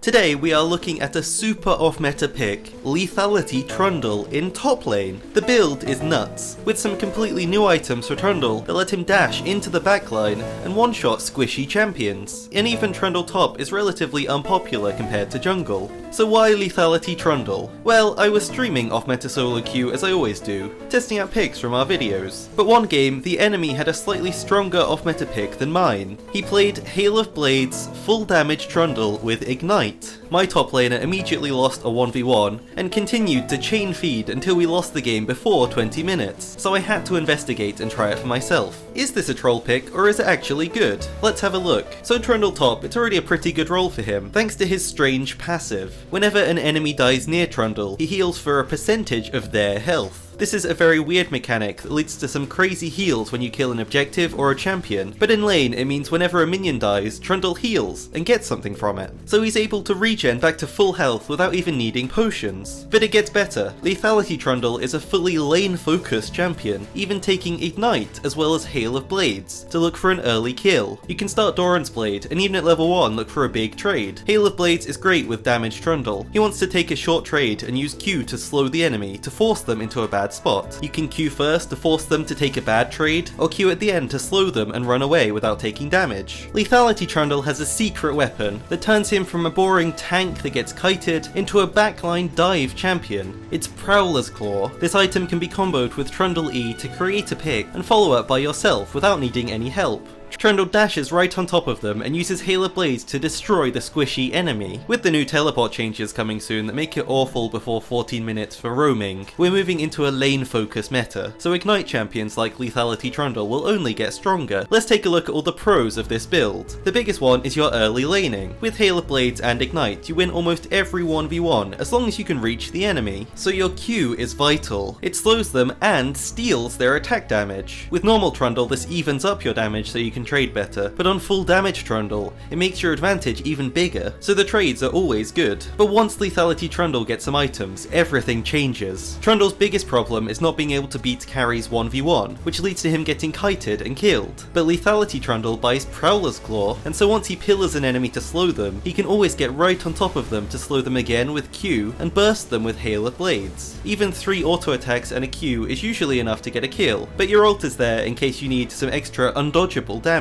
Today we are looking at a super off-meta pick, Lethality Trundle in top lane. The build is nuts, with some completely new items for Trundle that let him dash into the backline and one-shot squishy champions. And even Trundle top is relatively unpopular compared to jungle. So why Lethality Trundle? Well, I was streaming off-meta solo queue as I always do, testing out picks from our videos. But one game, the enemy had a slightly stronger off-meta pick than mine. He played Hail of Blades, full damage Trundle with Ignite. My top laner immediately lost a 1v1 and continued to chain feed until we lost the game before 20 minutes, so I had to investigate and try it for myself. Is this a troll pick or is it actually good? Let's have a look. So Trundle top, it's already a pretty good role for him, thanks to his strange passive. Whenever an enemy dies near Trundle, he heals for a percentage of their health. This is a very weird mechanic that leads to some crazy heals when you kill an objective or a champion, but in lane it means whenever a minion dies, Trundle heals and gets something from it. So he's able to regen back to full health without even needing potions. But it gets better. Lethality Trundle is a fully lane focused champion, even taking Ignite as well as Hail of Blades to look for an early kill. You can start Doran's Blade and even at level 1 look for a big trade. Hail of Blades is great with damaged Trundle. He wants to take a short trade and use Q to slow the enemy to force them into a bad spot. You can Q first to force them to take a bad trade, or Q at the end to slow them and run away without taking damage. Lethality Trundle has a secret weapon that turns him from a boring tank that gets kited into a backline dive champion. It's Prowler's Claw. This item can be comboed with Trundle E to create a pick and follow up by yourself without needing any help. Trundle dashes right on top of them and uses Hail of Blades to destroy the squishy enemy. With the new teleport changes coming soon that make it awful before 14 minutes for roaming, we're moving into a lane focus meta, so Ignite champions like Lethality Trundle will only get stronger. Let's take a look at all the pros of this build. The biggest one is your early laning. With Hail of Blades and Ignite, you win almost every 1v1 as long as you can reach the enemy, so your Q is vital. It slows them and steals their attack damage. With normal Trundle, this evens up your damage so you can trade better, but on full damage Trundle, it makes your advantage even bigger, so the trades are always good. But once Lethality Trundle gets some items, everything changes. Trundle's biggest problem is not being able to beat carries 1v1, which leads to him getting kited and killed. But Lethality Trundle buys Prowler's Claw, and so once he pillars an enemy to slow them, he can always get right on top of them to slow them again with Q, and burst them with Hail of Blades. Even 3 auto attacks and a Q is usually enough to get a kill, but your ult is there in case you need some extra undodgeable damage.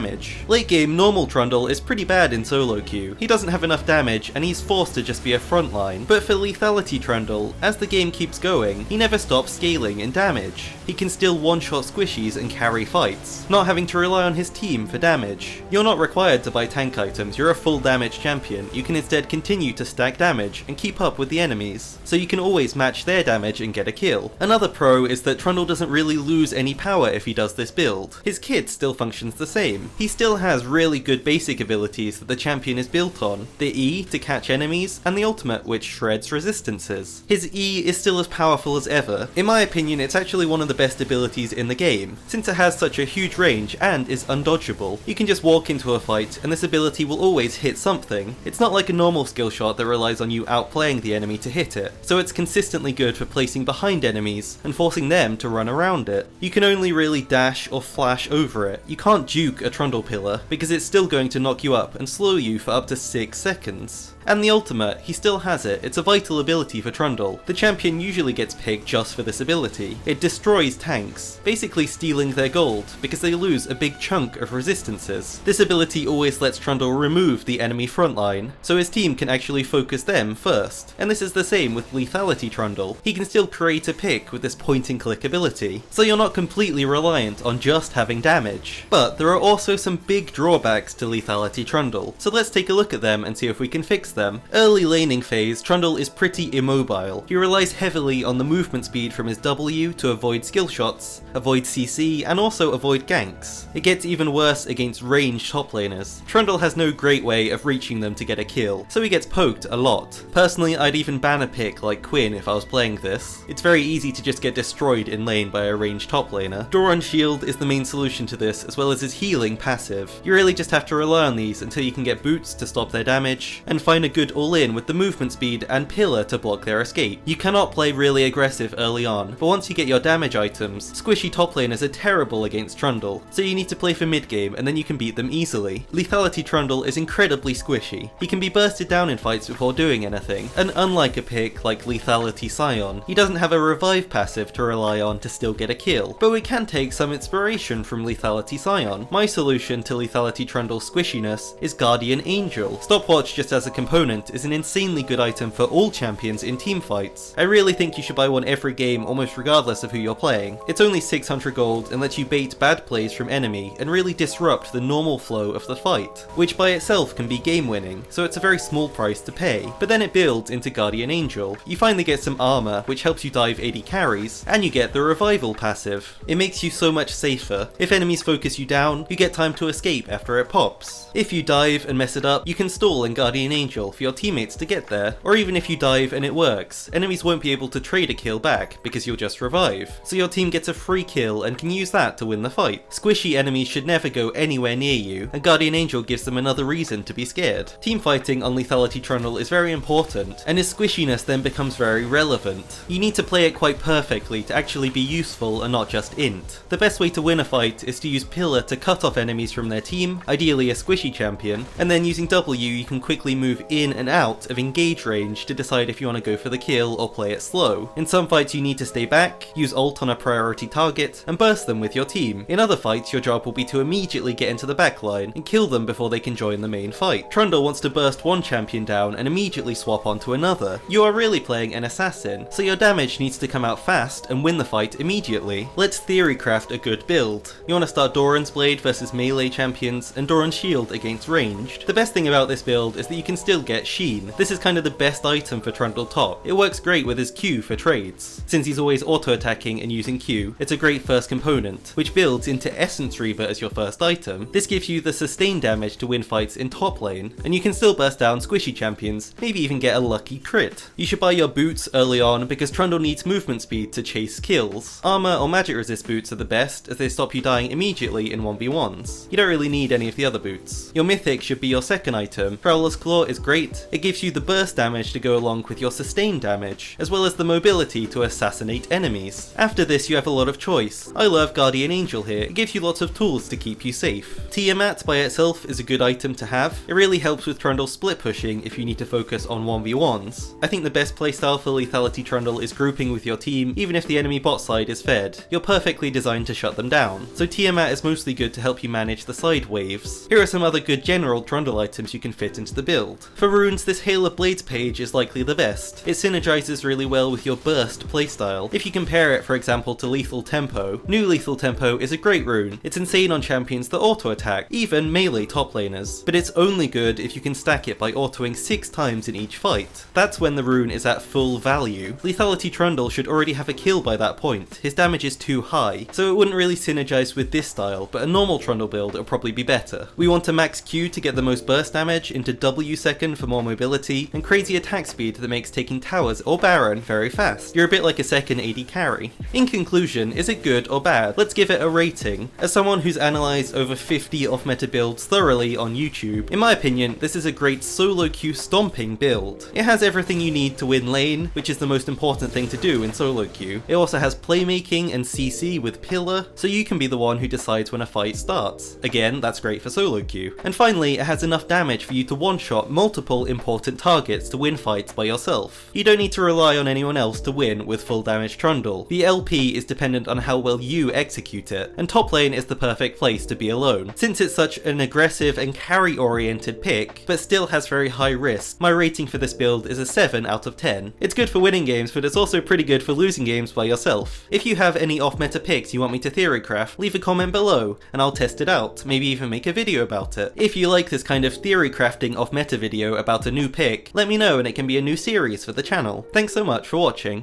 Late game, normal Trundle is pretty bad in solo queue. He doesn't have enough damage and he's forced to just be a frontline. But for Lethality Trundle, as the game keeps going, he never stops scaling in damage. He can still one-shot squishies and carry fights, not having to rely on his team for damage. You're not required to buy tank items, you're a full damage champion. You can instead continue to stack damage and keep up with the enemies, so you can always match their damage and get a kill. Another pro is that Trundle doesn't really lose any power if he does this build. His kit still functions the same. He still has really good basic abilities that the champion is built on. The E to catch enemies, and the ultimate which shreds resistances. His E is still as powerful as ever. In my opinion, it's actually one of the best abilities in the game, since it has such a huge range and is undodgeable. You can just walk into a fight and this ability will always hit something. It's not like a normal skill shot that relies on you outplaying the enemy to hit it, so it's consistently good for placing behind enemies and forcing them to run around it. You can only really dash or flash over it. You can't juke a Trundle pillar because it's still going to knock you up and slow you for up to 6 seconds. And the ultimate, he still has it. It's a vital ability for Trundle. The champion usually gets picked just for this ability. It destroys tanks, basically stealing their gold, because they lose a big chunk of resistances. This ability always lets Trundle remove the enemy frontline, so his team can actually focus them first. And this is the same with Lethality Trundle. He can still create a pick with this point and click ability, so you're not completely reliant on just having damage. But there are also some big drawbacks to Lethality Trundle, so let's take a look at them and see if we can fix them. Early laning phase, Trundle is pretty immobile. He relies heavily on the movement speed from his W to avoid skill shots, avoid CC, and also avoid ganks. It gets even worse against ranged top laners. Trundle has no great way of reaching them to get a kill, so he gets poked a lot. Personally, I'd even ban a pick like Quinn if I was playing this. It's very easy to just get destroyed in lane by a ranged top laner. Doran's shield is the main solution to this, as well as his healing healing passive. You really just have to rely on these until you can get boots to stop their damage, and find a good all-in with the movement speed and pillar to block their escape. You cannot play really aggressive early on, but once you get your damage items, squishy top laners are terrible against Trundle, so you need to play for mid-game and then you can beat them easily. Lethality Trundle is incredibly squishy. He can be bursted down in fights before doing anything, and unlike a pick like Lethality Scion, he doesn't have a revive passive to rely on to still get a kill, but we can take some inspiration from Lethality Scion. My solution to Lethality Trundle's squishiness is Guardian Angel. Stopwatch just as a component is an insanely good item for all champions in team fights. I really think you should buy one every game almost regardless of who you're playing. It's only 600 gold and lets you bait bad plays from enemy and really disrupt the normal flow of the fight, which by itself can be game winning, so it's a very small price to pay. But then it builds into Guardian Angel. You finally get some armor, which helps you dive 80 carries, and you get the revival passive. It makes you so much safer. If enemies focus you down, you get time to escape after it pops. If you dive and mess it up, you can stall in Guardian Angel for your teammates to get there, or even if you dive and it works, enemies won't be able to trade a kill back because you'll just revive, so your team gets a free kill and can use that to win the fight. Squishy enemies should never go anywhere near you, and Guardian Angel gives them another reason to be scared. Team fighting on Lethality Trundle is very important, and his squishiness then becomes very relevant. You need to play it quite perfectly to actually be useful and not just int. The best way to win a fight is to use Pillar to cut off enemies from their team, ideally a squishy champion, and then using W you can quickly move in and out of engage range to decide if you want to go for the kill or play it slow. In some fights you need to stay back, use ult on a priority target, and burst them with your team. In other fights your job will be to immediately get into the backline and kill them before they can join the main fight. Trundle wants to burst one champion down and immediately swap onto another. You are really playing an assassin, so your damage needs to come out fast and win the fight immediately. Let's theorycraft a good build. You want to start Doran's Blade versus melee champions and Doran's Shield against ranged. The best thing about this build is that you can still get Sheen. This is kind of the best item for Trundle top. It works great with his Q for trades. Since he's always auto-attacking and using Q, it's a great first component, which builds into Essence Reaver as your first item. This gives you the sustain damage to win fights in top lane, and you can still burst down squishy champions, maybe even get a lucky crit. You should buy your boots early on because Trundle needs movement speed to chase kills. Armor or magic resist boots are the best as they stop you dying immediately in 1v1s. You don't really need any of the other boots. Your mythic should be your second item. Prowler's Claw is great. It gives you the burst damage to go along with your sustain damage, as well as the mobility to assassinate enemies. After this you have a lot of choice. I love Guardian Angel here. It gives you lots of tools to keep you safe. Tiamat by itself is a good item to have. It really helps with Trundle split pushing if you need to focus on 1v1s. I think the best playstyle for Lethality Trundle is grouping with your team, even if the enemy bot side is fed. You're perfectly designed to shut them down, so Tiamat is mostly good to help you manage the side waves. Here are some other good general Trundle items you can fit into the build. For runes, this Hail of Blades page is likely the best. It synergizes really well with your burst playstyle. If you compare it, for example, to Lethal Tempo, New Lethal Tempo is a great rune. It's insane on champions that auto-attack, even melee top laners, but it's only good if you can stack it by autoing 6 times in each fight. That's when the rune is at full value. Lethality Trundle should already have a kill by that point. His damage is too high, so it wouldn't really synergize with this style, but a normal Trundle build will probably be better. We want to max Q to get the most burst damage, into W second for more mobility, and crazy attack speed that makes taking towers or Baron very fast. You're a bit like a second AD carry. In conclusion, is it good or bad? Let's give it a rating. As someone who's analysed over 50 off-meta builds thoroughly on YouTube, in my opinion, this is a great solo queue stomping build. It has everything you need to win lane, which is the most important thing to do in solo queue. It also has playmaking and CC with Pillar, so you can be the one who decides when a fight starts. Again, that's great for solo queue. And finally, it has enough damage for you to one-shot multiple important targets to win fights by yourself. You don't need to rely on anyone else to win with full damage Trundle. The LP is dependent on how well you execute it, and top lane is the perfect place to be alone. Since it's such an aggressive and carry-oriented pick, but still has very high risk, my rating for this build is a 7 out of 10. It's good for winning games, but it's also pretty good for losing games by yourself. If you have any off-meta picks you want me to theorycraft, leave a comment below, and I'll test it out, maybe even make a video about it. If you like this kind of theory crafting off-meta video about a new pick, let me know and it can be a new series for the channel. Thanks so much for watching.